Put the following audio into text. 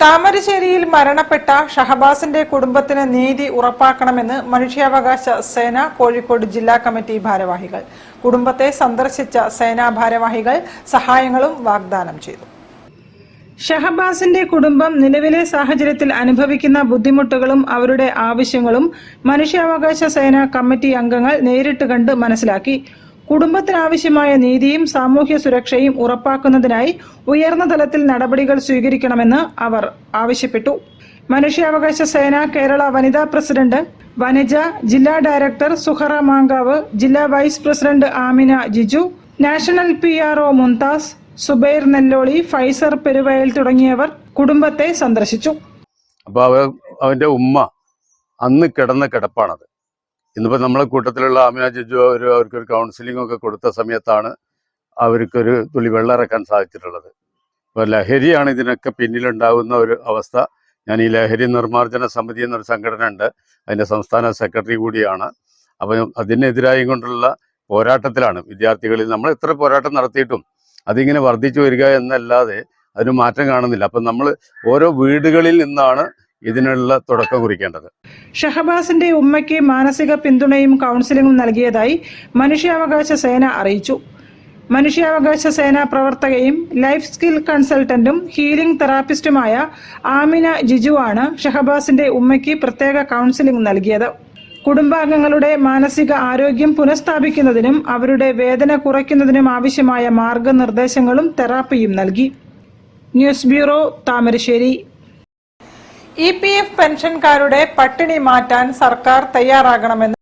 താമരശ്ശേരിയിൽ മരണപ്പെട്ട ഷഹബാസിന്റെ കുടുംബത്തിന് നീതി ഉറപ്പാക്കണമെന്ന് മനുഷ്യാവകാശ സേന കോഴിക്കോട് ജില്ലാ കമ്മിറ്റി ഭാരവാഹികൾ. കുടുംബത്തെ സന്ദർശിച്ച സേനാ ഭാരവാഹികൾ സഹായങ്ങളും വാഗ്ദാനം ചെയ്തു. ഷഹബാസിന്റെ കുടുംബം നിലവിലെ സാഹചര്യത്തിൽ അനുഭവിക്കുന്ന ബുദ്ധിമുട്ടുകളും അവരുടെ ആവശ്യങ്ങളും മനുഷ്യാവകാശ സേന കമ്മിറ്റി അംഗങ്ങൾ നേരിട്ട് കണ്ട് മനസ്സിലാക്കി. കുടുംബത്തിനാവശ്യമായ നീതിയും സാമൂഹ്യ സുരക്ഷയും ഉറപ്പാക്കുന്നതിനായി ഉയർന്ന തലത്തിൽ നടപടികൾ സ്വീകരിക്കണമെന്ന് അവർ ആവശ്യപ്പെട്ടു. മനുഷ്യാവകാശ സേന കേരള വനിതാ പ്രസിഡന്റ് വനജ, ജില്ലാ ഡയറക്ടർ സുഹറ മാങ്കാവ്, ജില്ലാ vice president Amina Jiju, national PRO Mumtaz, Zubair Nelloli, Faizer Peruvayal തുടങ്ങിയവർ കുടുംബത്തെ സന്ദർശിച്ചു. അപ്പോൾ അവന്റെ ഉമ്മ അന്ന് കിടന്ന കിടപ്പാണത്. ഇന്നിപ്പോൾ നമ്മളെ കൂട്ടത്തിലുള്ള ആമിന ജിജു അവർക്കൊരു കൗൺസിലിംഗ് ഒക്കെ കൊടുത്ത സമയത്താണ് അവർക്കൊരു തുള്ളി വെള്ളം ഇറക്കാൻ സാധിച്ചിട്ടുള്ളത്. അപ്പോൾ ലഹരിയാണ് ഇതിനൊക്കെ പിന്നിലുണ്ടാകുന്ന ഒരു അവസ്ഥ. ഞാൻ ഈ ലഹരി നിർമ്മാർജ്ജന സമിതി എന്നൊരു സംഘടന ഉണ്ട്, അതിൻ്റെ സംസ്ഥാന സെക്രട്ടറി കൂടിയാണ്. അപ്പം അതിനെതിരായി കൊണ്ടുള്ള പോരാട്ടത്തിലാണ് വിദ്യാർത്ഥികളിൽ. നമ്മൾ എത്ര പോരാട്ടം നടത്തിയിട്ടും അതിങ്ങനെ വർദ്ധിച്ചു വരിക എന്നല്ലാതെ അതിന് മാറ്റം കാണുന്നില്ല. അപ്പം നമ്മൾ ഓരോ വീടുകളിൽ നിന്നാണ് ഇതിനുള്ള തുടക്കം കുറിക്കേണ്ടത്. ഷഹബാസിന്റെ ഉമ്മയ്ക്ക് മാനസിക പിന്തുണയും കൗൺസിലിംഗും നൽകിയതായി മനുഷ്യാവകാശ സേന അറിയിച്ചു. മനുഷ്യാവകാശ സേന പ്രവർത്തകയും ലൈഫ് സ്കിൽ കൺസൾട്ടന്റും ഹീലിംഗ് തെറാപ്പിസ്റ്റുമായ ആമിന ജിജുവാണ് ഷഹബാസിന്റെ ഉമ്മയ്ക്ക് പ്രത്യേക കൗൺസിലിംഗ് നൽകിയത്. കുടുംബാംഗങ്ങളുടെ മാനസിക ആരോഗ്യം പുനഃസ്ഥാപിക്കുന്നതിനും അവരുടെ വേദന കുറയ്ക്കുന്നതിനും ആവശ്യമായ മാർഗനിർദ്ദേശങ്ങളും തെറാപ്പിയും നൽകി. News bureau, Thamarassery. EPF പെൻഷൻകാരുടെ പട്ടിണി മാറ്റാൻ സർക്കാർ തയ്യാറാകണമെന്ന്